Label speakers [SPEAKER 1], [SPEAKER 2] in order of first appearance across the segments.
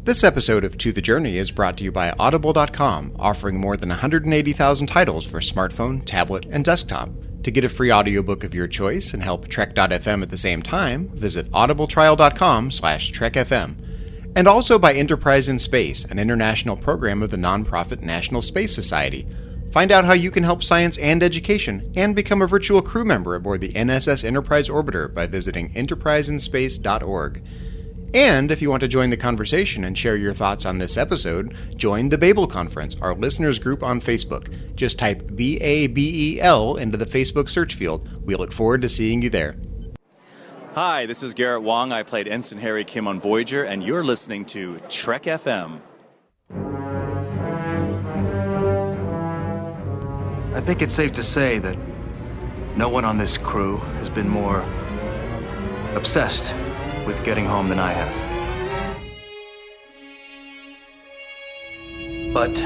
[SPEAKER 1] This episode of To the Journey is brought to you by Audible.com, offering more than 180,000 titles for smartphone, tablet, and desktop. To get a free audiobook of your choice and help Trek.fm at the same time, visit audibletrial.com/trekfm. And also by Enterprise in Space, an international program of the nonprofit National Space Society. Find out how you can help science and education and become a virtual crew member aboard the NSS Enterprise Orbiter by visiting enterpriseinspace.org. And if you want to join the conversation and share your thoughts on this episode, join the Babel Conference, our listeners group on Facebook. Just type BABEL into the Facebook search field. We look forward to seeing you there.
[SPEAKER 2] Hi, this is Garrett Wong. I played Ensign Harry Kim on Voyager, and you're listening to Trek FM.
[SPEAKER 3] I think it's safe to say that no one on this crew has been more obsessed with getting home than I have. But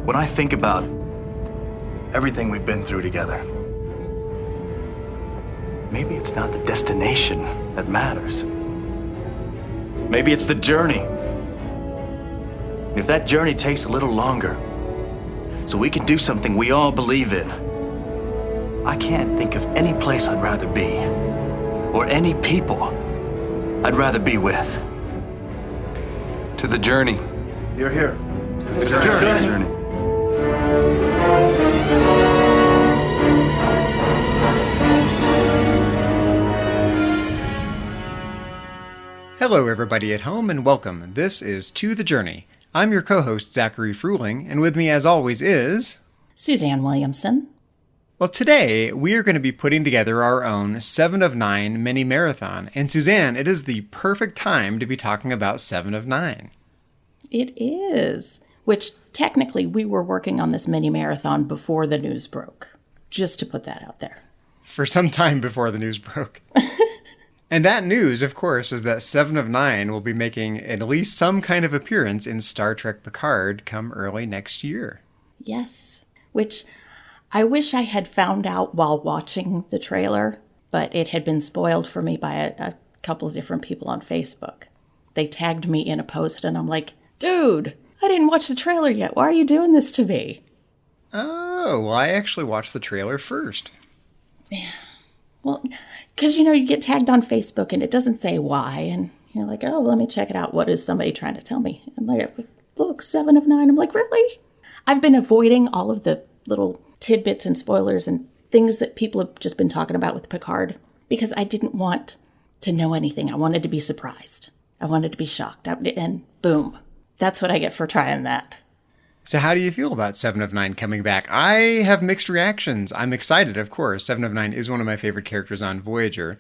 [SPEAKER 3] when I think about everything we've been through together, maybe it's not the destination that matters. Maybe it's the journey. If that journey takes a little longer, so we can do something we all believe in, I can't think of any place I'd rather be, or any people I'd rather be with.
[SPEAKER 4] To the journey.
[SPEAKER 3] You're here.
[SPEAKER 4] To the journey.
[SPEAKER 3] journey.
[SPEAKER 1] Hello, everybody at home, and welcome. This is To the Journey. I'm your co-host, Zachary Fruhling, and with me, as always, is
[SPEAKER 5] Suzanne Williamson.
[SPEAKER 1] Well, today we are going to be putting together our own 7 of 9 mini marathon. And Suzanne, it is the perfect time to be talking about 7 of 9.
[SPEAKER 5] It is. Which, technically, we were working on this mini marathon before the news broke. Just to put that out there.
[SPEAKER 1] For some time before the news broke. And that news, of course, is that 7 of 9 will be making at least some kind of appearance in Star Trek Picard come early next year.
[SPEAKER 5] Yes. Which I wish I had found out while watching the trailer, but it had been spoiled for me by a couple of different people on Facebook. They tagged me in a post, and I'm like, dude, I didn't watch the trailer yet. Why are you doing this to me?
[SPEAKER 1] Oh, well, I actually watched the trailer first.
[SPEAKER 5] Yeah. Well, because, you get tagged on Facebook, and it doesn't say why, and you're like, oh, let me check it out. What is somebody trying to tell me? I'm like, look, 7 of 9. I'm like, really? I've been avoiding all of the little tidbits and spoilers and things that people have just been talking about with Picard because I didn't want to know anything. I wanted to be surprised. I wanted to be shocked. And boom. That's what I get for trying that.
[SPEAKER 1] So how do you feel about 7 of 9 coming back? I have mixed reactions. I'm excited, of course. 7 of 9 is one of my favorite characters on Voyager.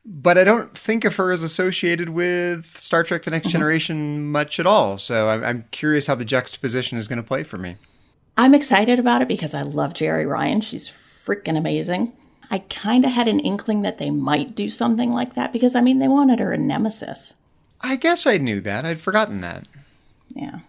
[SPEAKER 1] But I don't think of her as associated with Star Trek The Next Generation much at all. So I'm curious how the juxtaposition is going to play for me.
[SPEAKER 5] I'm excited about it because I love Jeri Ryan. She's freaking amazing. I kind of had an inkling that they might do something like that because, they wanted her in Nemesis.
[SPEAKER 1] I guess I knew that. I'd forgotten that.
[SPEAKER 5] Yeah.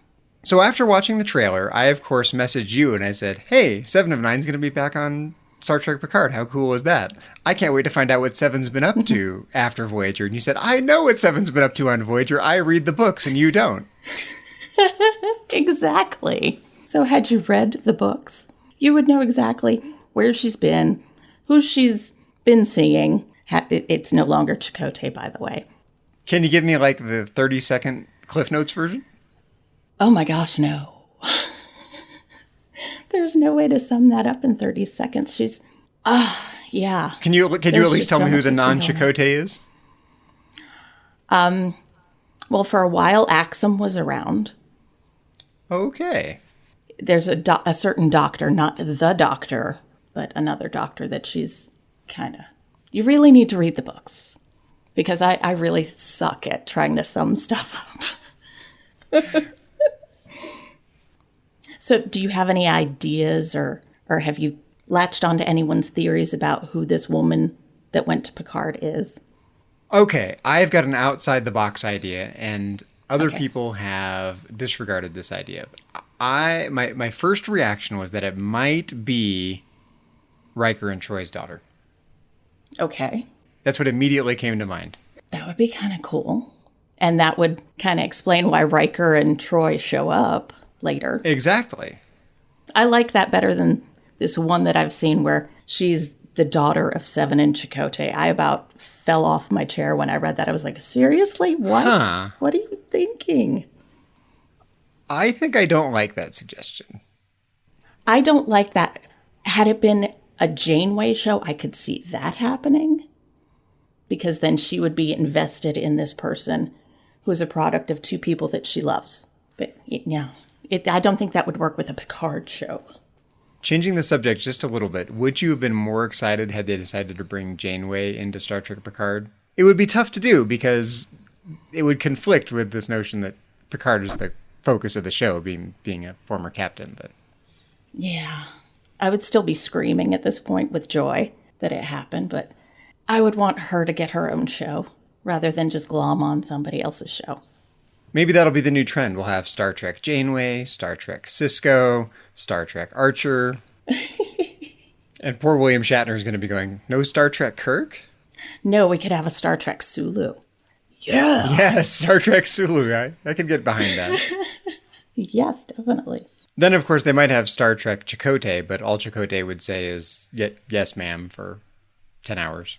[SPEAKER 1] So after watching the trailer, I, of course, messaged you and I said, hey, 7 of 9 is going to be back on Star Trek Picard. How cool is that? I can't wait to find out what 7's been up to after Voyager. And you said, I know what 7's been up to on Voyager. I read the books and you don't.
[SPEAKER 5] Exactly. So had you read the books, you would know exactly where she's been, who she's been seeing. It's no longer Chakotay, by the way.
[SPEAKER 1] Can you give me like the 30-second Cliff Notes version?
[SPEAKER 5] Oh my gosh, no. There's no way to sum that up in 30 seconds. She's, yeah.
[SPEAKER 1] Can you at least tell me who the non-Chakotay is?
[SPEAKER 5] Well, for a while, Axum was around.
[SPEAKER 1] Okay.
[SPEAKER 5] There's a certain doctor, not the doctor, but another doctor that she's kind of... You really need to read the books. Because I really suck at trying to sum stuff up. So do you have any ideas or have you latched onto anyone's theories about who this woman that went to Picard is?
[SPEAKER 1] Okay, I've got an outside-the-box idea, and other people have disregarded this idea. My first reaction was that it might be Riker and Troy's daughter.
[SPEAKER 5] Okay.
[SPEAKER 1] That's what immediately came to mind.
[SPEAKER 5] That would be kind of cool. And that would kind of explain why Riker and Troy show up later.
[SPEAKER 1] Exactly.
[SPEAKER 5] I like that better than this one that I've seen where she's the daughter of Seven and Chakotay. I about fell off my chair when I read that. I was like, seriously? What?
[SPEAKER 1] Huh.
[SPEAKER 5] What are you thinking?
[SPEAKER 1] I think I don't like that suggestion.
[SPEAKER 5] I don't like that. Had it been a Janeway show, I could see that happening. Because then she would be invested in this person who is a product of two people that she loves. But yeah, I don't think that would work with a Picard show.
[SPEAKER 1] Changing the subject just a little bit, would you have been more excited had they decided to bring Janeway into Star Trek Picard? It would be tough to do because it would conflict with this notion that Picard is the focus of the show, being a former captain. But
[SPEAKER 5] yeah, I would still be screaming at this point with joy that it happened, but I would want her to get her own show rather than just glom on somebody else's show.
[SPEAKER 1] Maybe that'll be the new trend. We'll have Star Trek Janeway, Star Trek Cisco, Star Trek Archer. And poor William Shatner is going to be going, no Star Trek Kirk?
[SPEAKER 5] No, we could have a Star Trek Sulu. Yeah.
[SPEAKER 1] Yes, Star Trek Sulu. I can get behind that.
[SPEAKER 5] Yes, definitely.
[SPEAKER 1] Then, of course, they might have Star Trek Chakotay, but all Chakotay would say is, yes, ma'am, for 10 hours.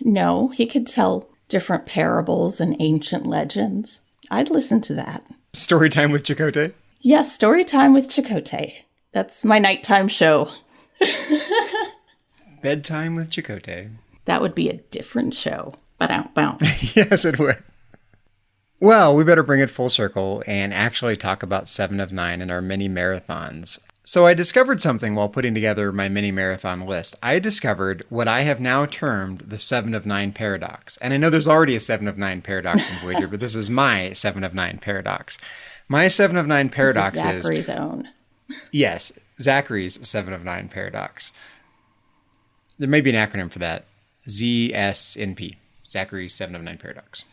[SPEAKER 5] No, he could tell different parables and ancient legends. I'd listen to that.
[SPEAKER 1] Storytime with Chakotay?
[SPEAKER 5] Yes, Storytime with Chakotay. That's my nighttime show.
[SPEAKER 1] Bedtime with Chakotay.
[SPEAKER 5] That would be a different show. Bow.
[SPEAKER 1] Yes, it would. Well, we better bring it full circle and actually talk about 7 of 9 and our mini marathons. So I discovered something while putting together my mini marathon list. I discovered what I have now termed the 7 of 9 paradox. And I know there's already a 7 of 9 paradox in Voyager, but this is my 7 of 9 paradox. My 7 of 9 paradox
[SPEAKER 5] this is Zachary's own.
[SPEAKER 1] Yes, Zachary's 7 of 9 paradox. There may be an acronym for that. ZSNP. Zachary's 7 of 9 paradox.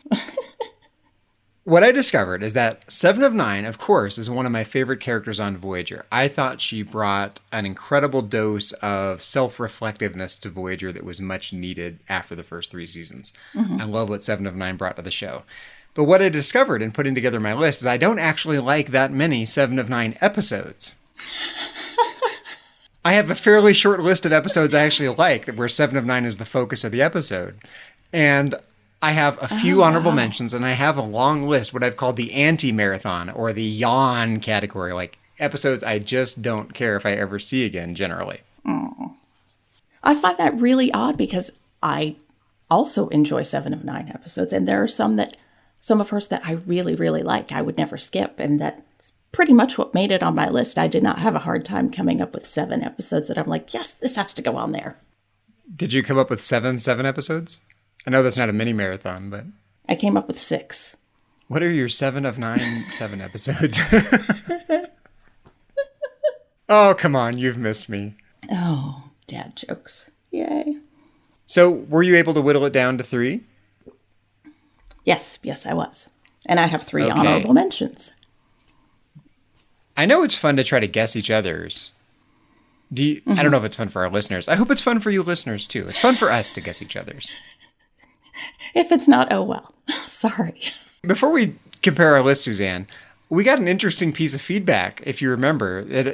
[SPEAKER 1] What I discovered is that 7 of 9, of course, is one of my favorite characters on Voyager. I thought she brought an incredible dose of self-reflectiveness to Voyager that was much needed after the first 3 seasons. Mm-hmm. I love what 7 of 9 brought to the show. But what I discovered in putting together my list is I don't actually like that many 7 of 9 episodes. I have a fairly short list of episodes I actually like where 7 of 9 is the focus of the episode. And I have a few honorable mentions, and I have a long list, what I've called the anti-marathon or the yawn category, like episodes I just don't care if I ever see again, generally.
[SPEAKER 5] I find that really odd because I also enjoy 7 of 9 episodes, and there are some of hers that I really, really like. I would never skip, and that's pretty much what made it on my list. I did not have a hard time coming up with 7 episodes that I'm like, yes, this has to go on there.
[SPEAKER 1] Did you come up with 7 episodes? I know that's not a mini marathon, but
[SPEAKER 5] I came up with 6.
[SPEAKER 1] What are your 7 of 9 7 episodes? Oh, come on, you've missed me.
[SPEAKER 5] Oh, dad jokes. Yay.
[SPEAKER 1] So, were you able to whittle it down to 3?
[SPEAKER 5] Yes, I was. And I have 3 honorable mentions.
[SPEAKER 1] I know it's fun to try to guess each other's. I don't know if it's fun for our listeners. I hope it's fun for you listeners, too. It's fun for us to guess each other's.
[SPEAKER 5] If it's not, oh well. Sorry.
[SPEAKER 1] Before we compare our list, Suzanne, we got an interesting piece of feedback, if you remember.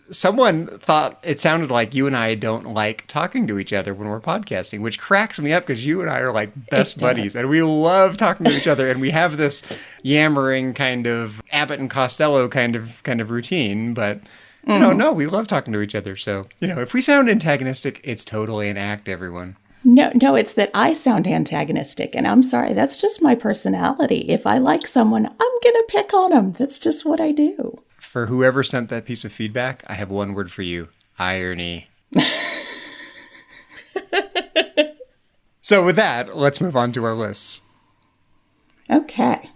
[SPEAKER 1] Someone thought it sounded like you and I don't like talking to each other when we're podcasting, which cracks me up because you and I are like best buddies and we love talking to each other, and we have this yammering kind of Abbott and Costello kind of routine, but no, we love talking to each other. So, if we sound antagonistic, it's totally an act, everyone.
[SPEAKER 5] No, it's that I sound antagonistic, and I'm sorry, that's just my personality. If I like someone, I'm going to pick on them. That's just what I do.
[SPEAKER 1] For whoever sent that piece of feedback, I have one word for you: irony. So with that, let's move on to our lists.
[SPEAKER 5] Okay.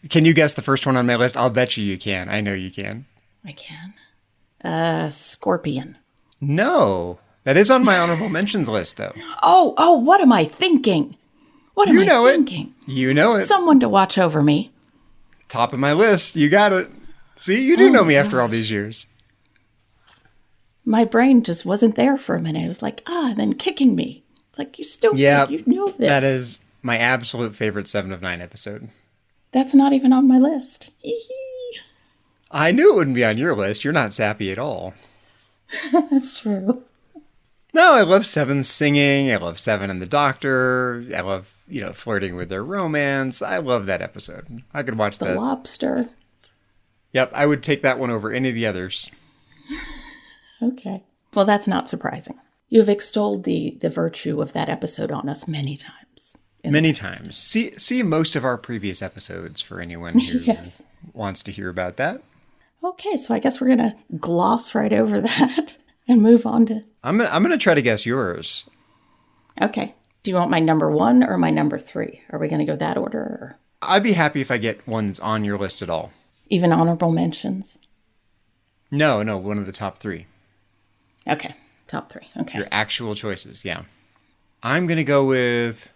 [SPEAKER 1] Can you guess the first one on my list? I'll bet you can. I know you can.
[SPEAKER 5] I can. Scorpion.
[SPEAKER 1] No. That is on my honorable mentions list, though.
[SPEAKER 5] Oh, what am I thinking? What am I thinking?
[SPEAKER 1] You know it.
[SPEAKER 5] Someone to watch over me.
[SPEAKER 1] Top of my list. You got it. See, you do know me after all these years.
[SPEAKER 5] My brain just wasn't there for a minute. It was like, and then kicking me. It's like, you stupid.
[SPEAKER 1] Yeah,
[SPEAKER 5] you know this.
[SPEAKER 1] That is my absolute favorite 7 of 9 episode.
[SPEAKER 5] That's not even on my list.
[SPEAKER 1] I knew it wouldn't be on your list. You're not sappy at all.
[SPEAKER 5] That's true.
[SPEAKER 1] No, I love Seven's singing. I love Seven and the Doctor. I love, flirting with their romance. I love that episode. I could watch
[SPEAKER 5] The
[SPEAKER 1] that.
[SPEAKER 5] lobster.
[SPEAKER 1] Yep, I would take that one over any of the others.
[SPEAKER 5] Okay. Well, that's not surprising. You have extolled the virtue of that episode on us many times.
[SPEAKER 1] Many times. See most of our previous episodes for anyone who
[SPEAKER 5] Yes.
[SPEAKER 1] wants to hear about that.
[SPEAKER 5] Okay, so I guess we're going to gloss right over that and move on to...
[SPEAKER 1] I'm gonna try to guess yours.
[SPEAKER 5] Okay. Do you want my number 1 or my number 3? Are we going to go that order? Or
[SPEAKER 1] I'd be happy if I get ones on your list at all.
[SPEAKER 5] even honorable mentions?
[SPEAKER 1] No, one of the top 3.
[SPEAKER 5] Okay. Top 3. Okay.
[SPEAKER 1] Your actual choices, yeah. I'm gonna go with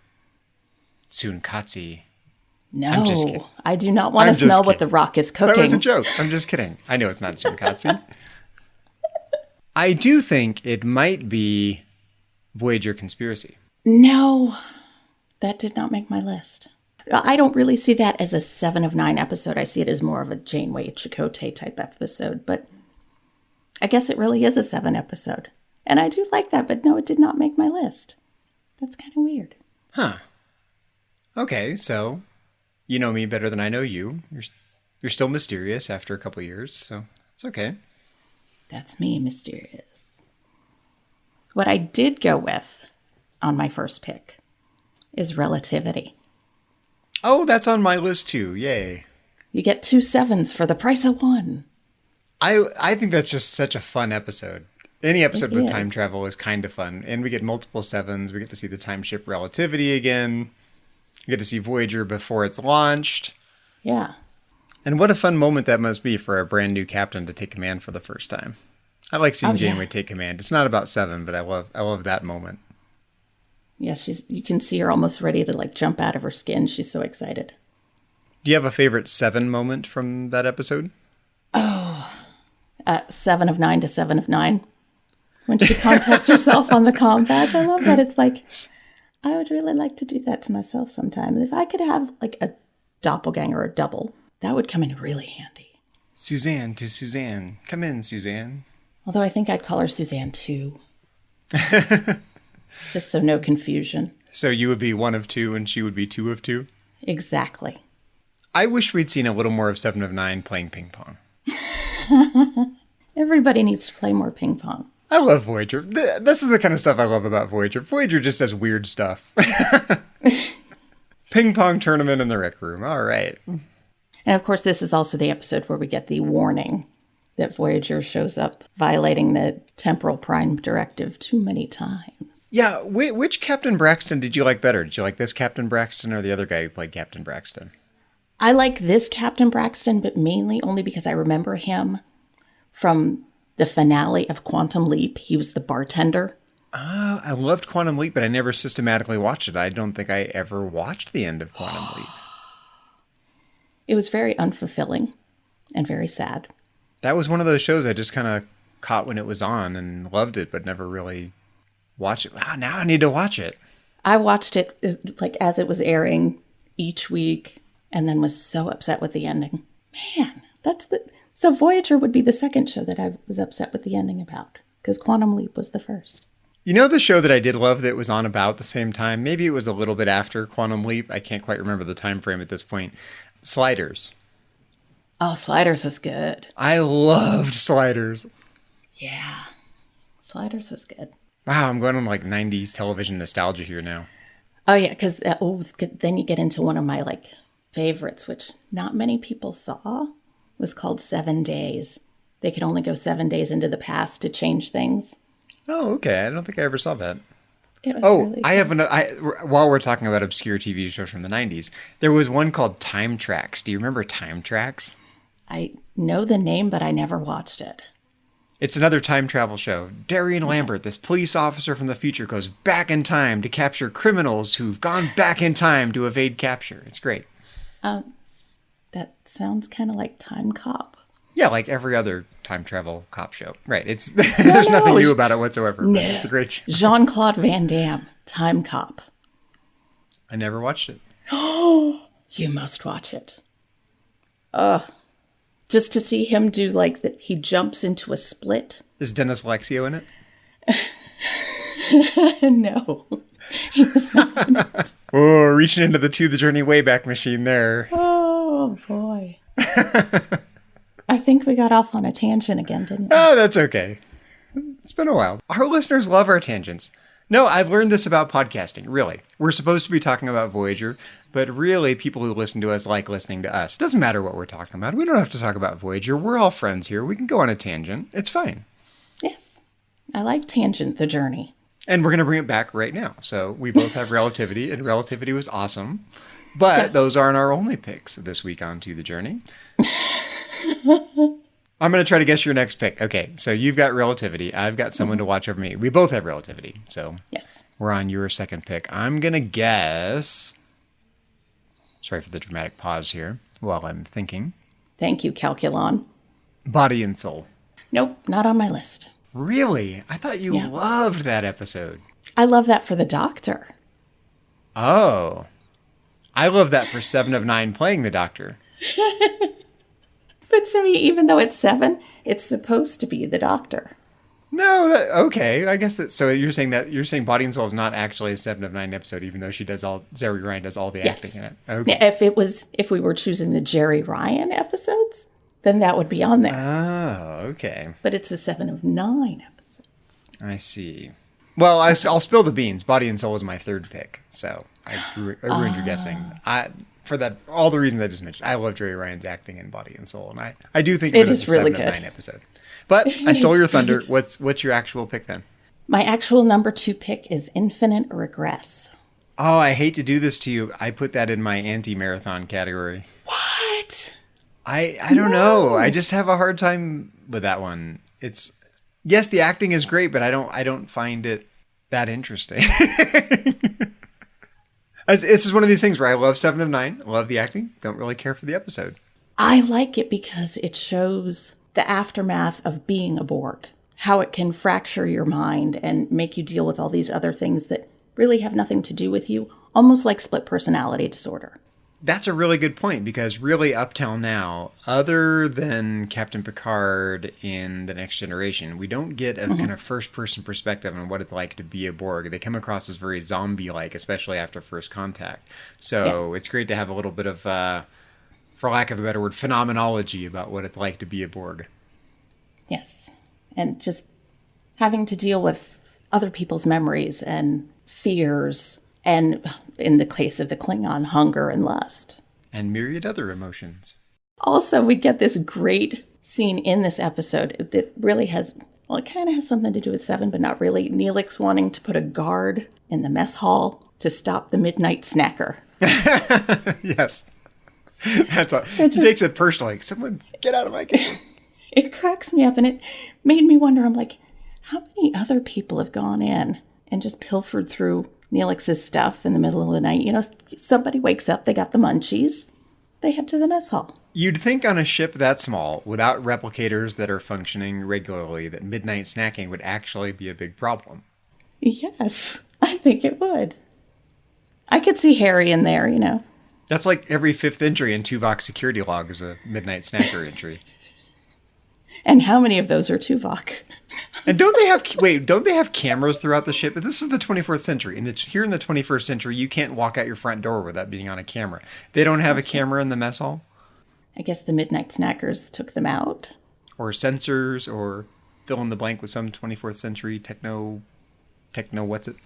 [SPEAKER 1] Tsunkatsu.
[SPEAKER 5] No,
[SPEAKER 1] I'm just kidding.
[SPEAKER 5] I do not want
[SPEAKER 1] I'm
[SPEAKER 5] to
[SPEAKER 1] just
[SPEAKER 5] smell what
[SPEAKER 1] kidding.
[SPEAKER 5] the rock is cooking.
[SPEAKER 1] That was a joke. I'm just kidding. I know it's not Tsunkatsu. I do think it might be Voyager Conspiracy.
[SPEAKER 5] No, that did not make my list. I don't really see that as a 7 of 9 episode. I see it as more of a Janeway Chakotay type episode, but I guess it really is a 7 episode. And I do like that, but no, it did not make my list. That's kind of weird.
[SPEAKER 1] Huh. Okay, so you know me better than I know you. You're still mysterious after a couple years, so it's okay.
[SPEAKER 5] That's me, mysterious. What I did go with on my first pick is Relativity.
[SPEAKER 1] Oh, that's on my list too. Yay.
[SPEAKER 5] You get 2 7s for the price of 1.
[SPEAKER 1] I think that's just such a fun episode. Any episode
[SPEAKER 5] It
[SPEAKER 1] with
[SPEAKER 5] is.
[SPEAKER 1] time travel is kind of fun. And we get multiple 7s. We get to see the time ship Relativity again. We get to see Voyager before it's launched.
[SPEAKER 5] Yeah.
[SPEAKER 1] And what a fun moment that must be for a brand new captain to take command for the first time. I like seeing
[SPEAKER 5] Oh, yeah.
[SPEAKER 1] Janeway take command. It's not about 7, but I love that moment.
[SPEAKER 5] Yeah, you can see her almost ready to jump out of her skin. She's so excited.
[SPEAKER 1] Do you have a favorite 7 moment from that episode?
[SPEAKER 5] 7 of 9 to 7 of 9. When she contacts herself on the comm badge. I love that. It's like, I would really like to do that to myself sometime. If I could have a doppelganger or a double, that would come in really handy.
[SPEAKER 1] Suzanne to Suzanne. Come in, Suzanne.
[SPEAKER 5] Although I think I'd call her Suzanne too. Just so no confusion.
[SPEAKER 1] So you would be 1 of 2 and she would be 2 of 2?
[SPEAKER 5] Exactly.
[SPEAKER 1] I wish we'd seen a little more of 7 of 9 playing ping pong.
[SPEAKER 5] Everybody needs to play more ping pong.
[SPEAKER 1] I love Voyager. This is the kind of stuff I love about Voyager. Voyager just does weird stuff. Ping pong tournament in the rec room. All right.
[SPEAKER 5] And of course, this is also the episode where we get the warning that Voyager shows up violating the temporal prime directive too many times.
[SPEAKER 1] Yeah, which Captain Braxton did you like better? Did you like this Captain Braxton or the other guy who played Captain Braxton?
[SPEAKER 5] I like this Captain Braxton, but mainly only because I remember him from the finale of Quantum Leap. He was the bartender.
[SPEAKER 1] I loved Quantum Leap, but I never systematically watched it. I don't think I ever watched the end of Quantum Leap.
[SPEAKER 5] It was very unfulfilling and very sad.
[SPEAKER 1] That was one of those shows I just kind of caught when it was on and loved it, but never really watched it. Wow, now I need to watch it.
[SPEAKER 5] I watched it as it was airing each week and then was so upset with the ending. Man, so Voyager would be the second show that I was upset with the ending about, because Quantum Leap was the first.
[SPEAKER 1] You know the show that I did love that was on about the same time? Maybe it was a little bit after Quantum Leap. I can't quite remember the time frame at this point. Sliders.
[SPEAKER 5] Oh, Sliders was good.
[SPEAKER 1] I loved Sliders.
[SPEAKER 5] Yeah. Sliders was good.
[SPEAKER 1] Wow, I'm going on 90s television nostalgia here now.
[SPEAKER 5] Oh, yeah, because then you get into one of my favorites, which not many people saw, was called 7 Days. They could only go 7 days into the past to change things.
[SPEAKER 1] Oh, okay. I don't think I ever saw that.
[SPEAKER 5] It was
[SPEAKER 1] Oh,
[SPEAKER 5] really
[SPEAKER 1] I
[SPEAKER 5] good.
[SPEAKER 1] have while we're talking about obscure TV shows from the 90s, there was one called Time Tracks. Do you remember Time Tracks?
[SPEAKER 5] I know the name, but I never watched it.
[SPEAKER 1] It's another time travel show. Darian Lambert, this police officer from the future, goes back in time to capture criminals who've gone back in time to evade capture. It's great.
[SPEAKER 5] That sounds kind of like Time Cop.
[SPEAKER 1] Yeah, like every other time travel cop show. Right. It's there's nothing new about it whatsoever.
[SPEAKER 5] No.
[SPEAKER 1] But it's a great show.
[SPEAKER 5] Jean-Claude Van Damme, Time Cop.
[SPEAKER 1] I never watched it.
[SPEAKER 5] You must watch it. Just to see him do like that, he jumps into a split.
[SPEAKER 1] Is Dennis Alexio in it?
[SPEAKER 5] No, he was not in it.
[SPEAKER 1] Oh, reaching into the To the Journey Wayback Machine there.
[SPEAKER 5] Oh, boy. I think we got off on a tangent again, didn't we?
[SPEAKER 1] Oh, that's okay. It's been a while. Our listeners love our tangents. No, I've learned this about podcasting, really. We're supposed to be talking about Voyager, but really people who listen to us like listening to us. Doesn't matter what we're talking about. We don't have to talk about Voyager. We're all friends here. We can go on a tangent. It's fine.
[SPEAKER 5] Yes. I like Tangent the Journey.
[SPEAKER 1] And we're going to bring it back right now. So we both have Relativity, and Relativity was awesome. But
[SPEAKER 5] Yes.
[SPEAKER 1] Those aren't our only picks this week on To the Journey. I'm going to try to guess your next pick. Okay, so you've got Relativity. I've got Someone to Watch Over Me. We both have Relativity. So
[SPEAKER 5] Yes.
[SPEAKER 1] we're on your second pick. I'm going to guess... Sorry for the dramatic pause here while I'm thinking.
[SPEAKER 5] Thank you, Calculon.
[SPEAKER 1] Body and Soul.
[SPEAKER 5] Nope, not on my list.
[SPEAKER 1] Really? I thought you
[SPEAKER 5] Yeah.
[SPEAKER 1] loved that episode.
[SPEAKER 5] I love that for the Doctor.
[SPEAKER 1] Oh. I love that for 7 of 9 playing the Doctor.
[SPEAKER 5] But to me, even though it's 7, it's supposed to be the Doctor.
[SPEAKER 1] No, okay. I guess that. So you're saying Body and Soul is not actually a 7 of 9 episode, even though Jerry Ryan does all the
[SPEAKER 5] Yes.
[SPEAKER 1] acting in it. Okay.
[SPEAKER 5] If we were choosing the Jerry Ryan episodes, then that would be on there.
[SPEAKER 1] Oh, okay.
[SPEAKER 5] But it's a 7 of 9 episodes.
[SPEAKER 1] I see. Well, I'll spill the beans. Body and Soul is my third pick, so I ruined your guessing. For that, all the reasons I just mentioned, I love Jerry Ryan's acting in Body and Soul, and I do think
[SPEAKER 5] It
[SPEAKER 1] it is
[SPEAKER 5] is
[SPEAKER 1] a
[SPEAKER 5] really
[SPEAKER 1] 7 of
[SPEAKER 5] good.
[SPEAKER 1] 9 episode. But I stole your thunder. What's your actual pick then?
[SPEAKER 5] My actual number 2 pick is Infinite Regress.
[SPEAKER 1] Oh, I hate to do this to you. I put that in my anti-marathon category.
[SPEAKER 5] What?
[SPEAKER 1] I don't know. I just have a hard time with that one. Yes, the acting is great, but I don't find it that interesting. This is one of these things where I love 7 of 9, love the acting, don't really care for the episode.
[SPEAKER 5] I like it because it shows the aftermath of being a Borg, how it can fracture your mind and make you deal with all these other things that really have nothing to do with you, almost like split personality disorder.
[SPEAKER 1] That's a really good point, because really up till now, other than Captain Picard in The Next Generation, we don't get a kind of first-person perspective on what it's like to be a Borg. They come across as very zombie-like, especially after First Contact. So It's great to have a little bit of, for lack of a better word, phenomenology about what it's like to be a Borg.
[SPEAKER 5] Yes. And just having to deal with other people's memories and fears, and in the case of the Klingon, hunger and lust.
[SPEAKER 1] And myriad other emotions.
[SPEAKER 5] Also, we get this great scene in this episode that really has, well, it kind of has something to do with 7, but not really. Neelix wanting to put a guard in the mess hall to stop the midnight snacker.
[SPEAKER 1] Yes. That's all. She takes it personally. Someone get out of my kitchen.
[SPEAKER 5] It cracks me up, and it made me wonder, I'm like, how many other people have gone in and just pilfered through Neelix's stuff in the middle of the night? You know, somebody wakes up, they got the munchies, they head to the mess hall.
[SPEAKER 1] You'd think on a ship that small, without replicators that are functioning regularly, that midnight snacking would actually be a big problem.
[SPEAKER 5] Yes, I think it would. I could see Harry in there, you know.
[SPEAKER 1] That's like every 5th entry in Tuvok's security log is a midnight snacker entry.
[SPEAKER 5] And how many of those are Tuvok?
[SPEAKER 1] And don't they have cameras throughout the ship? This is the 24th century. And here in the 21st century, you can't walk out your front door without being on a camera. They don't have a camera in the mess hall?
[SPEAKER 5] I guess the midnight snackers took them out.
[SPEAKER 1] Or sensors, or fill in the blank with some 24th century techno what's it?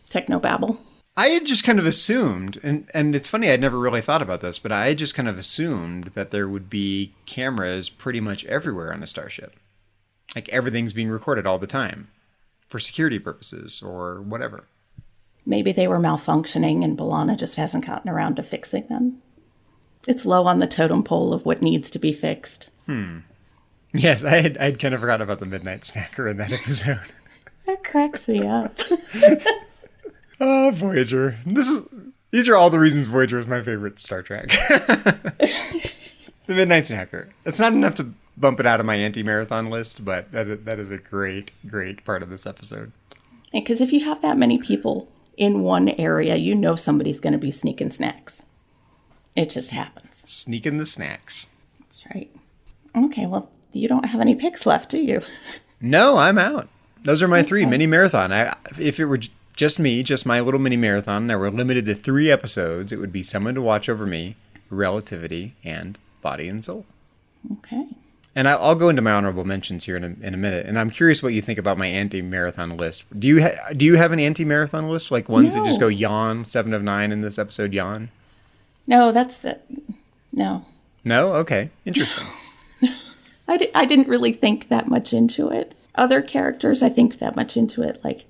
[SPEAKER 5] Technobabble.
[SPEAKER 1] I had just kind of assumed, and it's funny, I'd never really thought about this, but I had just kind of assumed that there would be cameras pretty much everywhere on a starship. Like everything's being recorded all the time for security purposes or whatever.
[SPEAKER 5] Maybe they were malfunctioning and B'Elanna just hasn't gotten around to fixing them. It's low on the totem pole of what needs to be fixed.
[SPEAKER 1] Yes, I'd kind of forgotten about the midnight snacker in that episode.
[SPEAKER 5] That cracks me up.
[SPEAKER 1] Oh, Voyager. These are all the reasons Voyager is my favorite Star Trek. The Midnight Snacker. It's not enough to bump it out of my anti-marathon list, but that is a great, great part of this episode.
[SPEAKER 5] Because if you have that many people in one area, you know somebody's going to be sneaking snacks. It just happens.
[SPEAKER 1] Sneaking the snacks.
[SPEAKER 5] That's right. Okay, well, you don't have any picks left, do you?
[SPEAKER 1] No, I'm out. Those are my 3 mini marathon. If it were just me, just my little mini marathon, and I were limited to 3 episodes, it would be Someone to Watch Over Me, Relativity, and Body and Soul.
[SPEAKER 5] Okay.
[SPEAKER 1] And I'll go into my honorable mentions here in a minute. And I'm curious what you think about my anti-marathon list. Do you have an anti-marathon list? Like ones that just go yawn, 7 of 9 in this episode, yawn?
[SPEAKER 5] No, no.
[SPEAKER 1] No? Okay. Interesting.
[SPEAKER 5] I didn't really think that much into it. Other characters, I think that much into it, like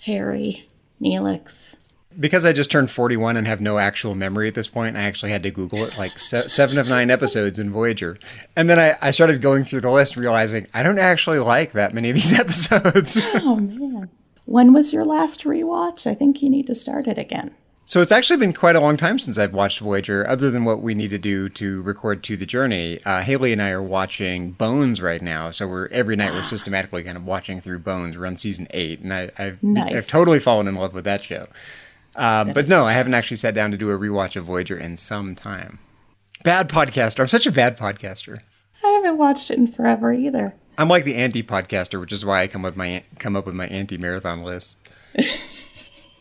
[SPEAKER 5] Harry, Neelix.
[SPEAKER 1] Because I just turned 41 and have no actual memory at this point, I actually had to Google it, like 7 of 9 episodes in Voyager. And then I started going through the list, realizing I don't actually like that many of these episodes.
[SPEAKER 5] Oh, man. When was your last rewatch? I think you need to start it again.
[SPEAKER 1] So it's actually been quite a long time since I've watched Voyager, other than what we need to do to record To the Journey. Haley and I are watching Bones right now, so every night we're systematically kind of watching through Bones. We're on season 8, and I've totally fallen in love with that show. But no, I haven't actually sat down to do a rewatch of Voyager in some time. Bad podcaster. I'm such a bad podcaster.
[SPEAKER 5] I haven't watched it in forever either.
[SPEAKER 1] I'm like the anti-podcaster, which is why I come up with my anti-marathon list.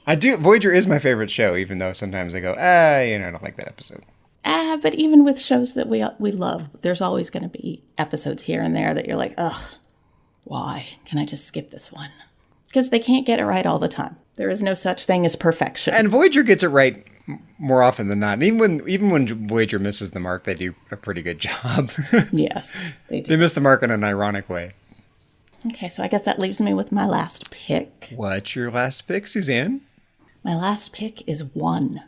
[SPEAKER 1] I do. Voyager is my favorite show, even though sometimes I go, I don't like that episode.
[SPEAKER 5] But even with shows that we love, there's always going to be episodes here and there that you're like, ugh, why? Can I just skip this one? Because they can't get it right all the time. There is no such thing as perfection.
[SPEAKER 1] And Voyager gets it right more often than not. And even when Voyager misses the mark, they do a pretty good job.
[SPEAKER 5] Yes, they do.
[SPEAKER 1] They miss the mark in an ironic way.
[SPEAKER 5] Okay, so I guess that leaves me with my last pick.
[SPEAKER 1] What's your last pick, Suzanne?
[SPEAKER 5] My last pick is 1.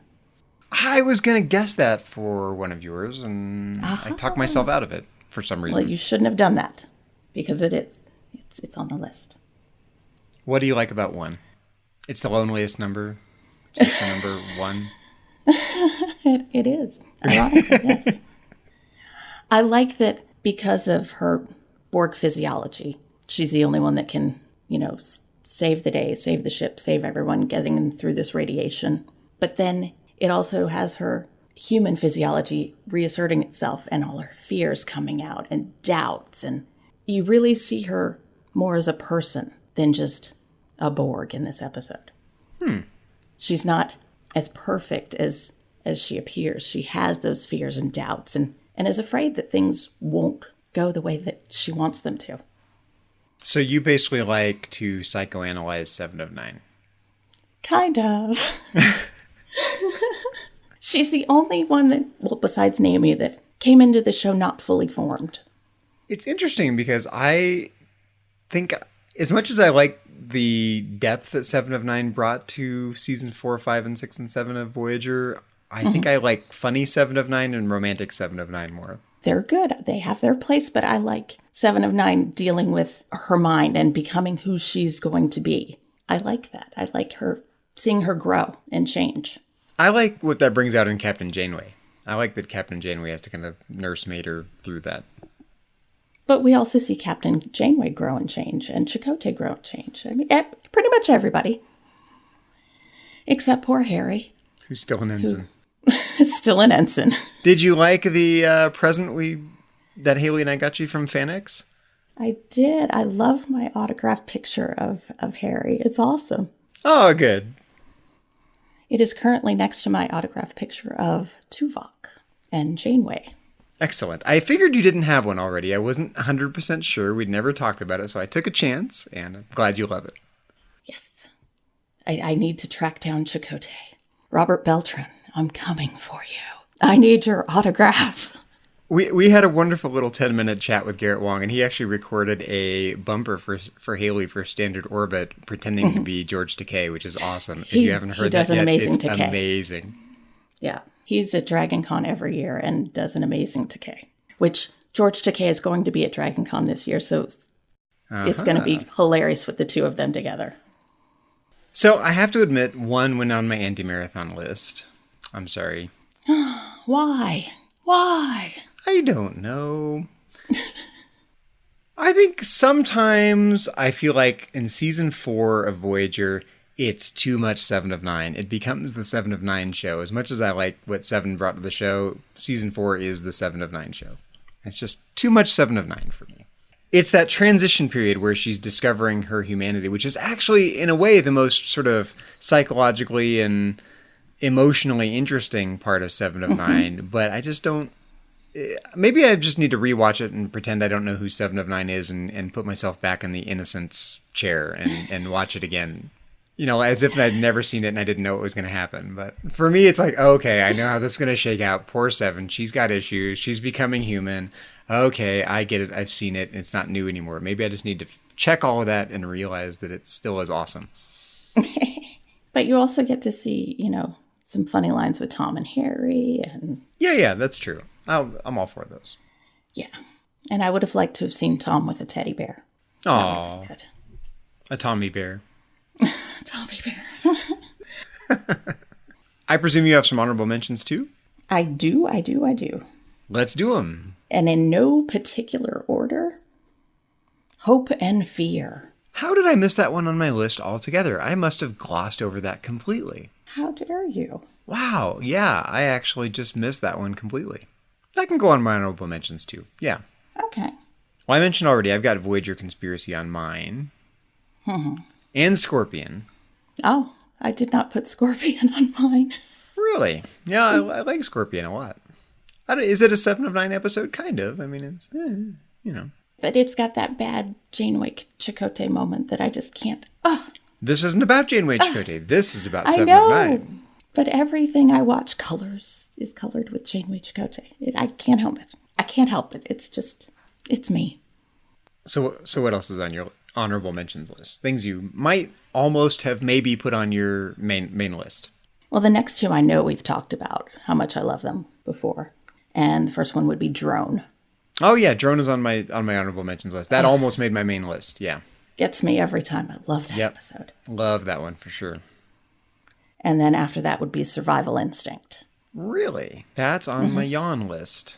[SPEAKER 1] I was going to guess that for one of yours, and I talked myself out of it for some reason.
[SPEAKER 5] Well, you shouldn't have done that, because it is. It's on the list.
[SPEAKER 1] What do you like about 1? It's the loneliest number. It's the number 1.
[SPEAKER 5] It is. Ironically, yes. I like that because of her Borg physiology. She's the only one that can, save the day, save the ship, save everyone getting them through this radiation. But then it also has her human physiology reasserting itself and all her fears coming out and doubts. And you really see her more as a person than just a Borg in this episode. She's not as perfect as she appears. She has those fears and doubts and is afraid that things won't go the way that she wants them to.
[SPEAKER 1] So you basically like to psychoanalyze 7 of 9.
[SPEAKER 5] Kind of. She's the only one that, well, besides Naomi, that came into the show not fully formed.
[SPEAKER 1] It's interesting because I think as much as I like the depth that 7 of 9 brought to season 4, 5, and 6, and 7 of Voyager, I think I like funny 7 of 9 and romantic 7 of 9 more.
[SPEAKER 5] They're good. They have their place, but I like 7 of 9 dealing with her mind and becoming who she's going to be. I like that. I like seeing her grow and change.
[SPEAKER 1] I like what that brings out in Captain Janeway. I like that Captain Janeway has to kind of nursemaid her through that.
[SPEAKER 5] But we also see Captain Janeway grow and change, and Chakotay grow and change. I mean, pretty much everybody. Except poor Harry.
[SPEAKER 1] Who's still an ensign.
[SPEAKER 5] Still an ensign.
[SPEAKER 1] Did you like the present that Haley and I got you from FanX?
[SPEAKER 5] I did. I love my autographed picture of Harry. It's awesome.
[SPEAKER 1] Oh, good.
[SPEAKER 5] It is currently next to my autographed picture of Tuvok and Janeway.
[SPEAKER 1] Excellent. I figured you didn't have one already. I wasn't 100% sure. We'd never talked about it, so I took a chance, and I'm glad you love it.
[SPEAKER 5] Yes. I need to track down Chakotay. Robert Beltran, I'm coming for you. I need your autograph.
[SPEAKER 1] We had a wonderful little 10-minute chat with Garrett Wong, and he actually recorded a bumper for Haley for Standard Orbit pretending to be George Takei, which is awesome. If you haven't heard that yet, it's amazing.
[SPEAKER 5] Yeah. He's at Dragon Con every year and does an amazing Takei, which George Takei is going to be at Dragon Con this year, so it's going to be hilarious with the two of them together.
[SPEAKER 1] So I have to admit, 1 went on my anti-marathon list. I'm sorry.
[SPEAKER 5] Why? Why?
[SPEAKER 1] I don't know. I think sometimes I feel like in season 4 of Voyager, It's too much 7 of 9. It becomes the 7 of 9 show. As much as I like what 7 brought to the show, season 4 is the 7 of 9 show. It's just too much 7 of 9 for me. It's that transition period where she's discovering her humanity, which is actually, in a way, the most sort of psychologically and emotionally interesting part of 7 of 9. But I just don't... Maybe I just need to rewatch it and pretend I don't know who 7 of 9 is and put myself back in the innocence chair and watch it again. You know, as if I'd never seen it and I didn't know what was going to happen. But for me, it's like, okay, I know how this is going to shake out. Poor 7. She's got issues. She's becoming human. Okay, I get it. I've seen it. It's not new anymore. Maybe I just need to check all of that and realize that it's still as awesome.
[SPEAKER 5] But you also get to see, you know, some funny lines with Tom and Harry. And
[SPEAKER 1] Yeah, that's true. I'm all for those.
[SPEAKER 5] Yeah. And I would have liked to have seen Tom with a teddy bear.
[SPEAKER 1] Oh, a Tommy bear.
[SPEAKER 5] Tommy bear.
[SPEAKER 1] I presume you have some honorable mentions too?
[SPEAKER 5] I do.
[SPEAKER 1] Let's do them.
[SPEAKER 5] And in no particular order, Hope and Fear.
[SPEAKER 1] How did I miss that one on my list altogether? I must have glossed over that completely.
[SPEAKER 5] How dare you?
[SPEAKER 1] Wow, yeah, I actually just missed that one completely. That can go on my honorable mentions too. Yeah.
[SPEAKER 5] Okay.
[SPEAKER 1] Well, I mentioned already, I've got Voyager Conspiracy on mine. And Scorpion.
[SPEAKER 5] Oh, I did not put Scorpion on mine.
[SPEAKER 1] Really? Yeah, I like Scorpion a lot. Is it a 7 of 9 episode? Kind of. I mean, it's, you know.
[SPEAKER 5] But it's got that bad Janeway Chakotay moment that I just can't.
[SPEAKER 1] This isn't about Janeway Chakotay. This is about 7
[SPEAKER 5] I know,
[SPEAKER 1] of 9.
[SPEAKER 5] But everything I watch is colored with Janeway Chakotay. I can't help it. I can't help it. It's just, it's me.
[SPEAKER 1] So what else is on your honorable mentions list? Things you might almost have maybe put on your main list.
[SPEAKER 5] Well, the next two I know we've talked about how much I love them before. And the first one would be Drone.
[SPEAKER 1] Oh yeah, Drone is on my honorable mentions list. That almost made my main list. Yeah.
[SPEAKER 5] Gets me every time. I love that episode.
[SPEAKER 1] Love that one for sure.
[SPEAKER 5] And then after that would be Survival Instinct.
[SPEAKER 1] Really? That's on my yawn list.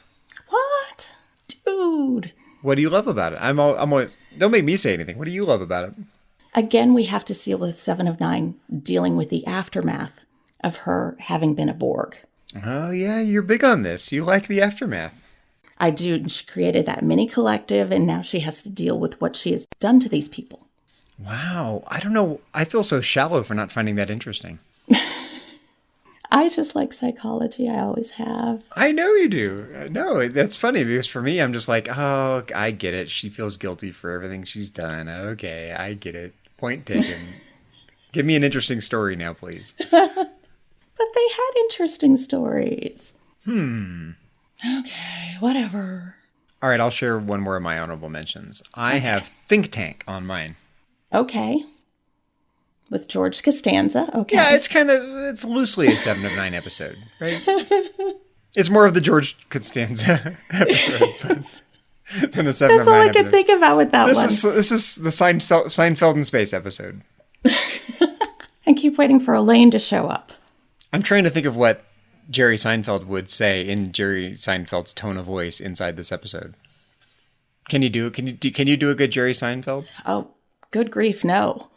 [SPEAKER 5] What? Dude.
[SPEAKER 1] What do you love about it? I'm always, don't make me say anything. What do you love about it?
[SPEAKER 5] Again, we have to deal with 7 of 9 dealing with the aftermath of her having been a Borg.
[SPEAKER 1] Oh yeah, you're big on this. You like the aftermath.
[SPEAKER 5] I do. She created that mini collective, and now she has to deal with what she has done to these people.
[SPEAKER 1] Wow. I don't know. I feel so shallow for not finding that interesting.
[SPEAKER 5] I just like psychology. I always have.
[SPEAKER 1] I know you do. No, that's funny because for me, I'm just like, oh, I get it. She feels guilty for everything she's done. Okay, I get it. Point taken. Give me an interesting story now, please.
[SPEAKER 5] But they had interesting stories. Okay, whatever.
[SPEAKER 1] All right, I'll share one more of my honorable mentions. I have Think Tank on mine.
[SPEAKER 5] Okay. With George Costanza. Okay.
[SPEAKER 1] Yeah, it's loosely a 7 of 9 episode, right? It's more of the George Costanza episode than the 7
[SPEAKER 5] That's
[SPEAKER 1] of 9
[SPEAKER 5] all I
[SPEAKER 1] episode.
[SPEAKER 5] could think about with that one.
[SPEAKER 1] This is the Seinfeld in space episode.
[SPEAKER 5] I keep waiting for Elaine to show up.
[SPEAKER 1] I'm trying to think of what Jerry Seinfeld would say in Jerry Seinfeld's tone of voice inside this episode. Can you do a good Jerry Seinfeld?
[SPEAKER 5] Oh, good grief, no.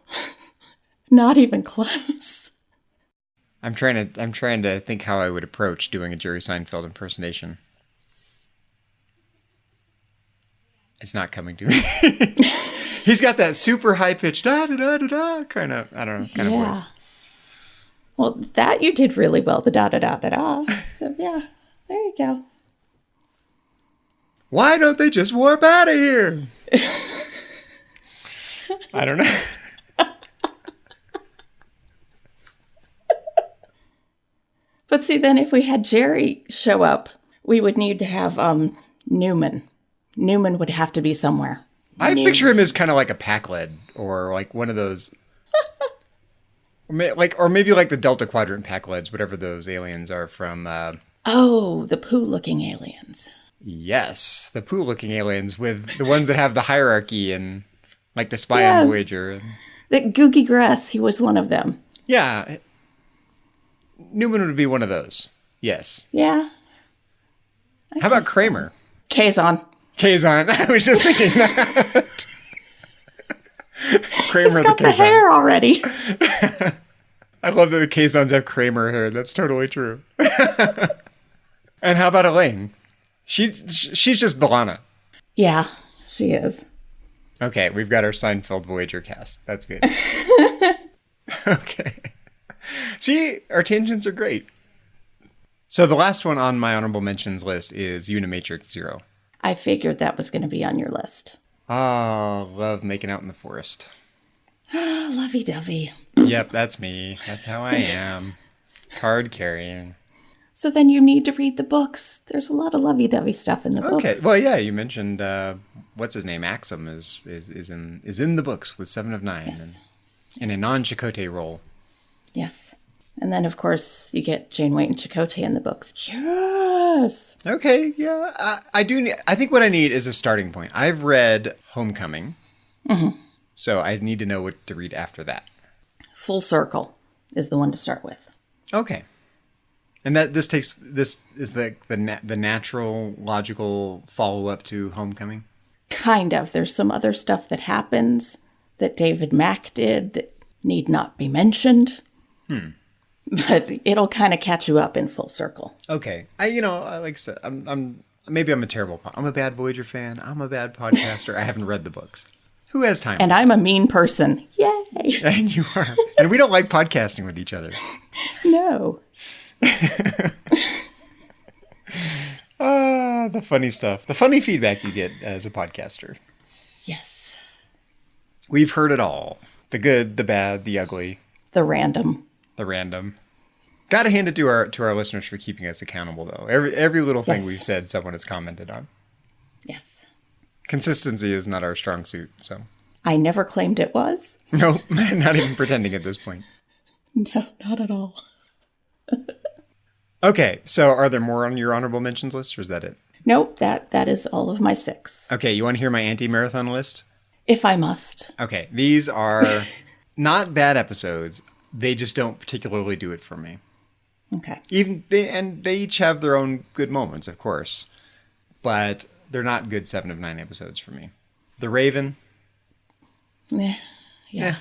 [SPEAKER 5] Not even close.
[SPEAKER 1] I'm trying to think how I would approach doing a Jerry Seinfeld impersonation. It's not coming to me. He's got that super high pitched da da da da da kind of of voice.
[SPEAKER 5] Well, that you did really well, the da-da-da-da-da. So, yeah, there you go.
[SPEAKER 1] Why don't they just warp out of here? I don't know.
[SPEAKER 5] But see, then if we had Jerry show up, we would need to have Newman. Newman would have to be somewhere.
[SPEAKER 1] I picture him as kind of like a pack lead or like one of those... Or maybe like the Delta Quadrant pack leads, whatever those aliens are from.
[SPEAKER 5] The poo-looking aliens.
[SPEAKER 1] Yes, the poo-looking aliens with the ones that have the hierarchy and like to spy on Voyager.
[SPEAKER 5] That Googie Grass, he was one of them.
[SPEAKER 1] Yeah, Newman would be one of those. Yes.
[SPEAKER 5] Yeah.
[SPEAKER 1] How about Kramer?
[SPEAKER 5] Kazon.
[SPEAKER 1] I was just thinking that. Kramer
[SPEAKER 5] He's got
[SPEAKER 1] the
[SPEAKER 5] the
[SPEAKER 1] Kazon.
[SPEAKER 5] hair already.
[SPEAKER 1] I love that the Kazons have Kramer hair. That's totally true. And how about Elaine? She's just Balana.
[SPEAKER 5] Yeah, she is.
[SPEAKER 1] Okay, we've got our Seinfeld Voyager cast. That's good. Okay. See, our tangents are great. So the last one on my honorable mentions list is Unimatrix Zero.
[SPEAKER 5] I figured that was going to be on your list.
[SPEAKER 1] Oh, love making out in the forest.
[SPEAKER 5] Lovey-dovey.
[SPEAKER 1] Yep, that's me. That's how I am. Card carrying.
[SPEAKER 5] So then you need to read the books. There's a lot of lovey-dovey stuff in the books.
[SPEAKER 1] Okay, well, yeah, you mentioned what's his name, Axum is in the books with 7 of 9,
[SPEAKER 5] Yes.
[SPEAKER 1] and in a non-Chakotay role.
[SPEAKER 5] Yes. And then, of course, you get Janeway and Chakotay in the books. Yes!
[SPEAKER 1] Okay, yeah, I do. I think what I need is a starting point. I've read Homecoming, so I need to know what to read after that.
[SPEAKER 5] Full Circle is the one to start with.
[SPEAKER 1] Okay. And that this is the natural, logical follow-up to Homecoming?
[SPEAKER 5] Kind of. There's some other stuff that happens that David Mack did that need not be mentioned. But it'll kind of catch you up in Full Circle.
[SPEAKER 1] Okay. Like I said, I'm a bad Voyager fan. I'm a bad podcaster. I haven't read the books. Who has time?
[SPEAKER 5] And I'm a mean person. Yay!
[SPEAKER 1] And you are. And we don't like podcasting with each other.
[SPEAKER 5] No.
[SPEAKER 1] The funny stuff. The funny feedback you get as a podcaster.
[SPEAKER 5] Yes.
[SPEAKER 1] We've heard it all. The good, the bad, the ugly,
[SPEAKER 5] The random.
[SPEAKER 1] the random. Gotta hand it to our listeners for keeping us accountable, though. Every little thing
[SPEAKER 5] Yes.
[SPEAKER 1] we've said, someone has commented on.
[SPEAKER 5] Yes.
[SPEAKER 1] Consistency is not our strong suit, so.
[SPEAKER 5] I never claimed it was.
[SPEAKER 1] No, not even pretending at this point.
[SPEAKER 5] No, not at all.
[SPEAKER 1] Okay, so are there more on your honorable mentions list, or is that it?
[SPEAKER 5] Nope, that is all of my 6.
[SPEAKER 1] Okay, you want to hear my anti-marathon list?
[SPEAKER 5] If I must.
[SPEAKER 1] Okay, these are not bad episodes. They just don't particularly do it for me.
[SPEAKER 5] Okay.
[SPEAKER 1] They each have their own good moments, of course, but they're not good 7 of 9 episodes for me. The Raven.
[SPEAKER 5] Yeah.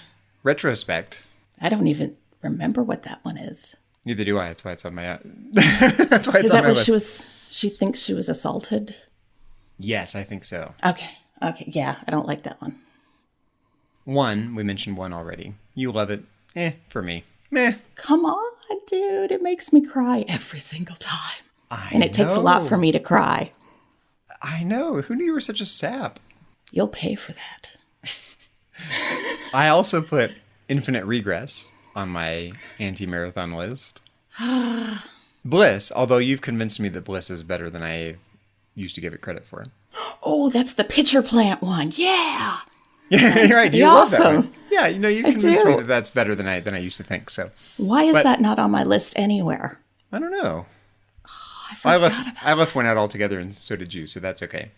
[SPEAKER 1] Retrospect.
[SPEAKER 5] I don't even remember what that one is.
[SPEAKER 1] Neither do I. That's why it's on my. That's why it's
[SPEAKER 5] Is
[SPEAKER 1] on
[SPEAKER 5] that
[SPEAKER 1] my
[SPEAKER 5] what
[SPEAKER 1] list.
[SPEAKER 5] she thinks she was assaulted?
[SPEAKER 1] Yes, I think so.
[SPEAKER 5] Okay. Yeah, I don't like that one.
[SPEAKER 1] 1, we mentioned 1 already. You love it. For me. Meh.
[SPEAKER 5] Come on, dude. It makes me cry every single time.
[SPEAKER 1] I
[SPEAKER 5] It takes a lot
[SPEAKER 1] know.
[SPEAKER 5] for me to cry.
[SPEAKER 1] I know. Who knew you were such a sap?
[SPEAKER 5] You'll pay for that.
[SPEAKER 1] I also put Infinite Regress on my anti-marathon list. Bliss, although you've convinced me that Bliss is better than I used to give it credit for.
[SPEAKER 5] Oh, that's the pitcher plant one. Yeah.
[SPEAKER 1] Yeah, you're right.
[SPEAKER 5] pretty
[SPEAKER 1] You love that
[SPEAKER 5] awesome.
[SPEAKER 1] one. Yeah, you
[SPEAKER 5] I
[SPEAKER 1] convinced me
[SPEAKER 5] do.
[SPEAKER 1] that that's better than I used to think. So
[SPEAKER 5] Why is
[SPEAKER 1] But-
[SPEAKER 5] that not on my list anywhere?
[SPEAKER 1] I don't know.
[SPEAKER 5] I
[SPEAKER 1] I
[SPEAKER 5] forgot
[SPEAKER 1] left one out altogether, and so did you. So that's okay.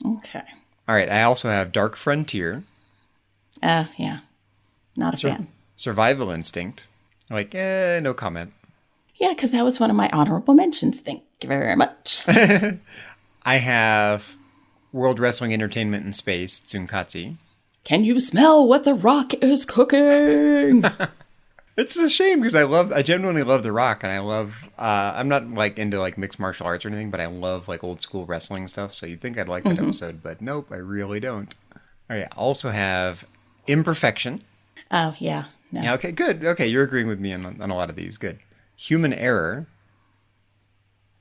[SPEAKER 5] Okay.
[SPEAKER 1] All right. I also have Dark Frontier,
[SPEAKER 5] Yeah. Not a fan.
[SPEAKER 1] Survival Instinct. Like, no comment.
[SPEAKER 5] Yeah, because that was one of my honorable mentions. Thank you very much.
[SPEAKER 1] I have World Wrestling Entertainment in Space, Tsunkatsu.
[SPEAKER 5] Can you smell what the Rock is cooking?
[SPEAKER 1] It's a shame because I genuinely love The Rock, and I love, I'm not like into like mixed martial arts or anything, but I love like old school wrestling stuff. So you'd think I'd like that episode, but nope, I really don't. All right. I also have Imperfection.
[SPEAKER 5] Oh, yeah. No.
[SPEAKER 1] Yeah. Okay. Good. Okay. You're agreeing with me on a lot of these. Good. Human Error.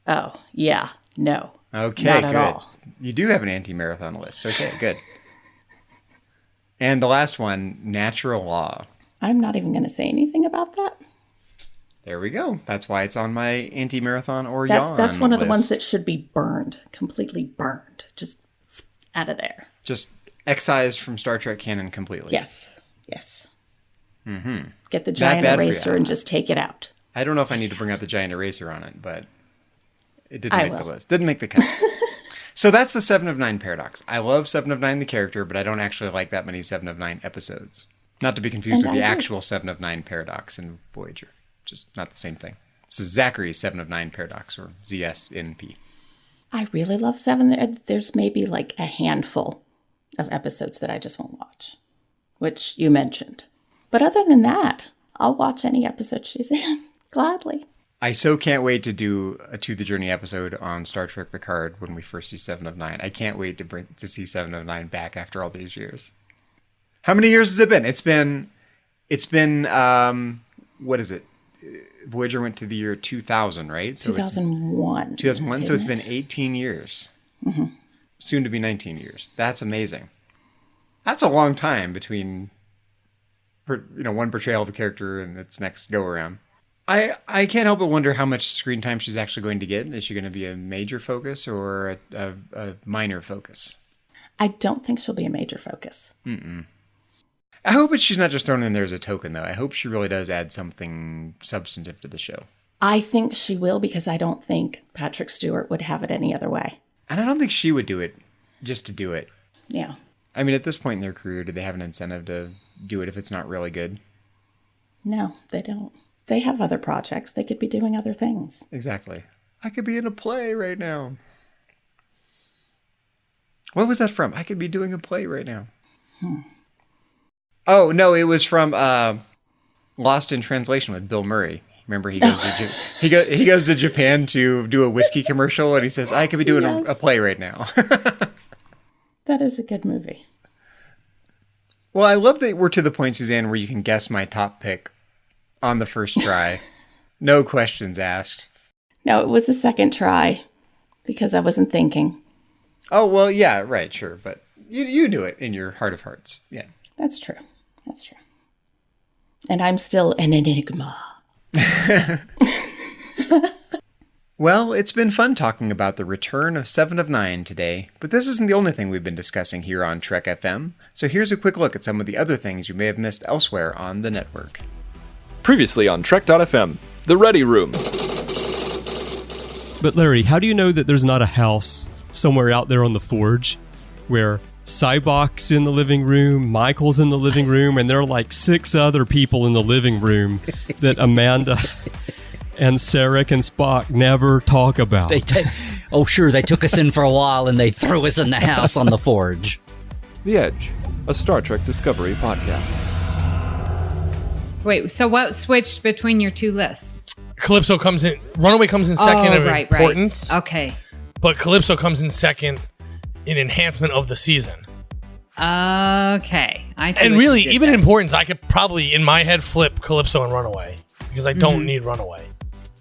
[SPEAKER 5] Oh, yeah. No.
[SPEAKER 1] Okay.
[SPEAKER 5] Not
[SPEAKER 1] good.
[SPEAKER 5] at all.
[SPEAKER 1] You do have an anti-marathon list. Okay. Good. And the last one, Natural Law.
[SPEAKER 5] I'm not even going to say anything about that.
[SPEAKER 1] There we go. That's why it's on my anti-marathon or yawn
[SPEAKER 5] That's one of the
[SPEAKER 1] list.
[SPEAKER 5] ones that should be burned. Completely burned. Just out of there.
[SPEAKER 1] Just excised from Star Trek canon completely.
[SPEAKER 5] Yes. Mm-hmm. Get the giant
[SPEAKER 1] bad for you.
[SPEAKER 5] eraser and just take it out.
[SPEAKER 1] I don't know if I need to bring out the giant eraser on it, but it didn't
[SPEAKER 5] I
[SPEAKER 1] make the
[SPEAKER 5] will.
[SPEAKER 1] list. Didn't make the cut. So that's the 7 of 9 paradox. I love 7 of 9 the character, but I don't actually like that many 7 of 9 episodes. Not to be confused
[SPEAKER 5] And
[SPEAKER 1] with the
[SPEAKER 5] I do.
[SPEAKER 1] actual 7 of 9 paradox in Voyager. Just not the same thing. This is Zachary's 7 of 9 paradox, or ZSNP.
[SPEAKER 5] I really love 7. There's maybe like a handful of episodes that I just won't watch. which you mentioned. But other than that, I'll watch any episode she's in, gladly.
[SPEAKER 1] I so can't wait to do a To the Journey episode on Star Trek Picard when we first see 7 of 9. I can't wait to see 7 of 9 back after all these years. How many years has it been? It's been what is it? Voyager went to the year 2000, right? So
[SPEAKER 5] 2001.
[SPEAKER 1] 2001, so it's been 18 years.
[SPEAKER 5] Mm-hmm.
[SPEAKER 1] Soon to be 19 years. That's amazing. That's a long time between one portrayal of a character and its next go-around. I can't help but wonder how much screen time she's actually going to get. Is she going to be a major focus or a minor focus?
[SPEAKER 5] I don't think she'll be a major focus.
[SPEAKER 1] Mm-mm. I hope she's not just thrown in there as a token, though. I hope she really does add something substantive to the show.
[SPEAKER 5] I think she will, because I don't think Patrick Stewart would have it any other way.
[SPEAKER 1] And I don't think she would do it just to do it.
[SPEAKER 5] Yeah.
[SPEAKER 1] I mean, at this point in their career, do they have an incentive to do it if it's not really good?
[SPEAKER 5] No, they don't. They have other projects. They could be doing other things.
[SPEAKER 1] Exactly. I could be in a play right now. What was that from? I could be doing a play right now. Oh, no, it was from Lost in Translation with Bill Murray. Remember, he goes he goes to Japan to do a whiskey commercial, and he says, I could be doing a play right now.
[SPEAKER 5] That is a good movie.
[SPEAKER 1] Well, I love that we're to the point, Suzanne, where you can guess my top pick on the first try. No questions asked.
[SPEAKER 5] No, it was the second try because I wasn't thinking.
[SPEAKER 1] Oh, well, yeah, right, sure. But you knew it in your heart of hearts. Yeah.
[SPEAKER 5] That's true. That's true. And I'm still an enigma.
[SPEAKER 1] Well, it's been fun talking about the return of 7 of 9 today, but this isn't the only thing we've been discussing here on Trek FM, so here's a quick look at some of the other things you may have missed elsewhere on the network.
[SPEAKER 6] Previously on Trek.fm, The Ready Room.
[SPEAKER 7] But Larry, how do you know that there's not a house somewhere out there on the Forge where Cybok's in the living room, Michael's in the living room, and there are like 6 other people in the living room that Amanda and Sarek and Spock never talk about?
[SPEAKER 8] Sure, they took us in for a while and they threw us in the house on the Forge.
[SPEAKER 6] The Edge, a Star Trek Discovery podcast.
[SPEAKER 9] Wait, so what switched between your two lists?
[SPEAKER 10] Calypso comes in, Runaway comes in second of importance.
[SPEAKER 9] Right. Okay.
[SPEAKER 10] But Calypso comes in second in enhancement of the season.
[SPEAKER 9] Okay. I see.
[SPEAKER 10] And really, even in importance, I could probably, in my head, flip Calypso and Runaway. Because I don't need Runaway.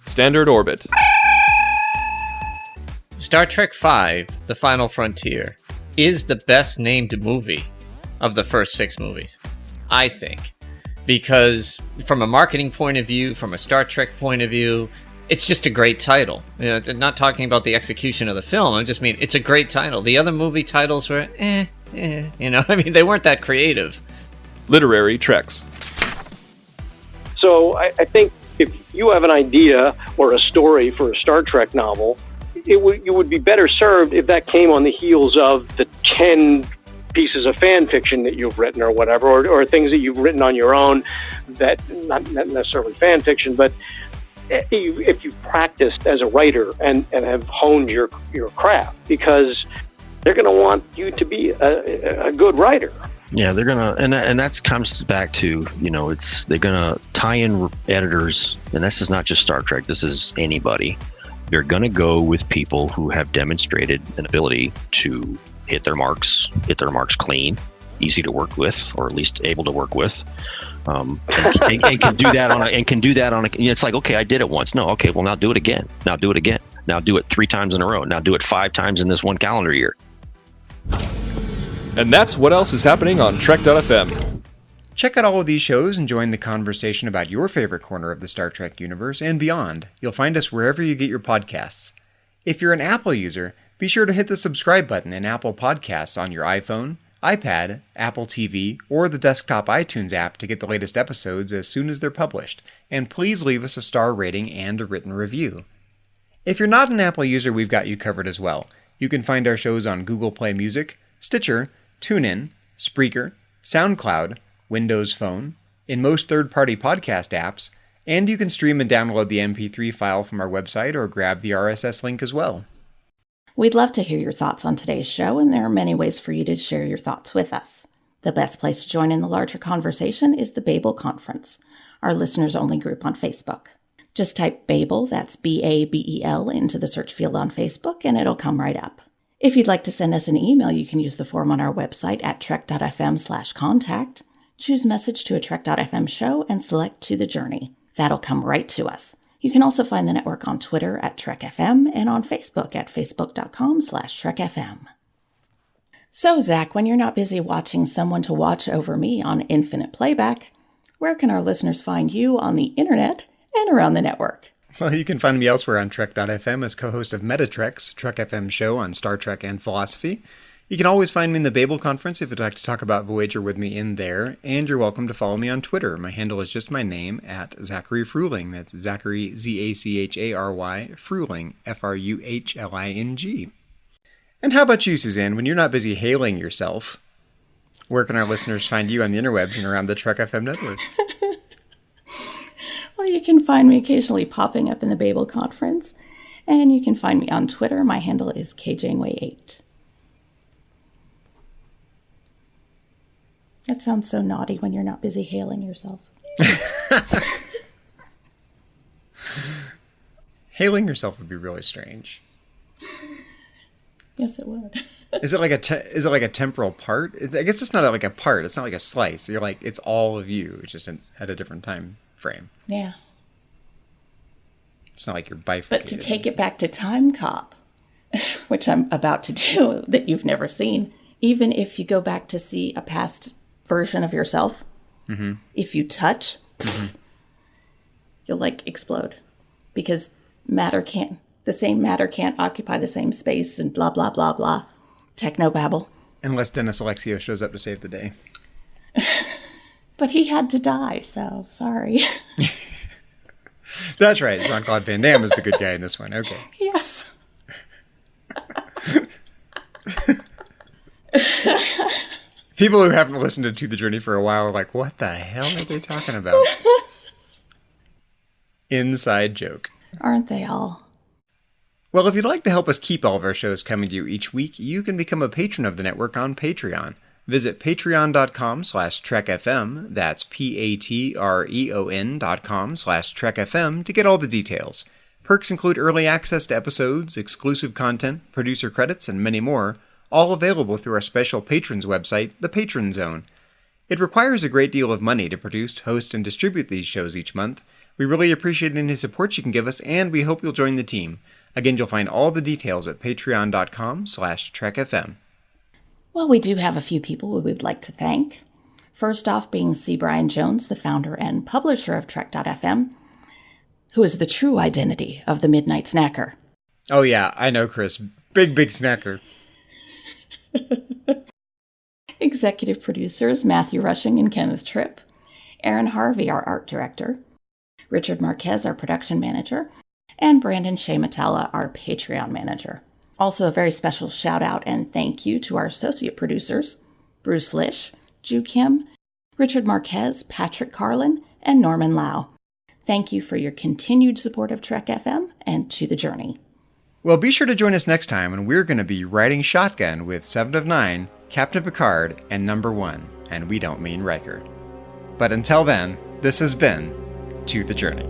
[SPEAKER 6] Standard Orbit.
[SPEAKER 11] Star Trek V, The Final Frontier, is the best named movie of the first 6 movies, I think. Because from a marketing point of view, from a Star Trek point of view, it's just a great title. You know, not talking about the execution of the film, I just mean it's a great title. The other movie titles were they weren't that creative.
[SPEAKER 6] Literary Treks.
[SPEAKER 12] So I think if you have an idea or a story for a Star Trek novel, you would be better served if that came on the heels of the 10 pieces of fan fiction that you've written or whatever, or things that you've written on your own that not necessarily fan fiction, but if you've practiced as a writer and have honed your craft, because they're going to want you to be a good writer.
[SPEAKER 13] Yeah, they're gonna, and that comes back to, they're gonna tie in editors, and this is not just Star Trek. This is anybody. They're gonna go with people who have demonstrated an ability to hit their marks clean, easy to work with, or at least able to work with, and can do that on a. It's like, okay, I did it once. No, okay, well now do it again. Now do it again. Now do it 3 times in a row. Now do it 5 times in this one calendar year.
[SPEAKER 6] And that's what else is happening on Trek.fm.
[SPEAKER 1] Check out all of these shows and join the conversation about your favorite corner of the Star Trek universe and beyond. You'll find us wherever you get your podcasts. If you're an Apple user, be sure to hit the subscribe button in Apple Podcasts on your iPhone, iPad, Apple TV, or the desktop iTunes app to get the latest episodes as soon as they're published. And please leave us a star rating and a written review. If you're not an Apple user, we've got you covered as well. You can find our shows on Google Play Music, Stitcher, TuneIn, Spreaker, SoundCloud, Windows Phone, in most third-party podcast apps, and you can stream and download the MP3 file from our website or grab the RSS link as well.
[SPEAKER 5] We'd love to hear your thoughts on today's show, and there are many ways for you to share your thoughts with us. The best place to join in the larger conversation is the Babel Conference, our listeners-only group on Facebook. Just type Babel, that's B-A-B-E-L, into the search field on Facebook, and it'll come right up. If you'd like to send us an email, you can use the form on our website at trek.fm/contact, choose message to a trek.fm show, and select To The Journey. That'll come right to us. You can also find the network on Twitter at TrekFM and on Facebook at facebook.com/TrekFM. So, Zach, when you're not busy watching someone to watch over me on infinite playback, where can our listeners find you on the internet and around the network?
[SPEAKER 1] Well, you can find me elsewhere on Trek.fm as co-host of Metatrek's Trek FM show on Star Trek and philosophy. You can always find me in the Babel Conference if you'd like to talk about Voyager with me in there, and you're welcome to follow me on Twitter. My handle is just my name, at Zachary Fruhling. That's Zachary, Z-A-C-H-A-R-Y, Fruhling, F-R-U-H-L-I-N-G. And how about you, Suzanne? When you're not busy hailing yourself, where can our listeners find you on the interwebs and around the Trek FM network?
[SPEAKER 5] Well, you can find me occasionally popping up in the Babel Conference, and you can find me on Twitter. My handle is KJaneway8. That sounds so naughty when you're not busy hailing yourself.
[SPEAKER 1] Hailing yourself would be really strange.
[SPEAKER 5] Yes, it would.
[SPEAKER 1] Is it like a temporal part? I guess it's not like a part. It's not like a slice. You're like, it's all of you. It's just at a different time frame.
[SPEAKER 5] Yeah.
[SPEAKER 1] It's not like you're bifurcated.
[SPEAKER 5] But to take it back to Time Cop, which I'm about to do that you've never seen, even if you go back to see a past version of yourself, if you touch, you'll like explode because the same matter can't occupy the same space and blah, blah, blah, blah. Technobabble.
[SPEAKER 1] Unless Dennis Alexio shows up to save the day.
[SPEAKER 5] But he had to die, so sorry.
[SPEAKER 1] That's right. Jean-Claude Van Damme is the good guy in this one. Okay.
[SPEAKER 5] Yes.
[SPEAKER 1] People who haven't listened to The Journey for a while are like, what the hell are they talking about? Inside joke.
[SPEAKER 5] Aren't they all?
[SPEAKER 1] Well, if you'd like to help us keep all of our shows coming to you each week, you can become a patron of the network on Patreon. Visit patreon.com/trekfm, that's patreon.com/trekfm to get all the details. Perks include early access to episodes, exclusive content, producer credits, and many more, all available through our special patrons website, the Patron Zone. It requires a great deal of money to produce, host, and distribute these shows each month. We really appreciate any support you can give us, and we hope you'll join the team. Again, you'll find all the details at patreon.com/trekfm.
[SPEAKER 5] Well, we do have a few people we would like to thank. First off being C. Brian Jones, the founder and publisher of Trek.fm, who is the true identity of the Midnight Snacker.
[SPEAKER 1] Oh yeah, I know, Chris. Big snacker.
[SPEAKER 5] Executive producers Matthew Rushing and Kenneth Tripp, Aaron Harvey, our art director, Richard Marquez, our production manager, and Brandon Shea Matala, our Patreon manager. Also, a very special shout out and thank you to our associate producers, Bruce Lish, Ju Kim, Richard Marquez, Patrick Carlin, and Norman Lau. Thank you for your continued support of Trek FM and To The Journey.
[SPEAKER 1] Well, be sure to join us next time when we're going to be riding shotgun with 7 of 9, Captain Picard, and Number 1, and we don't mean Riker. But until then, this has been To The Journey.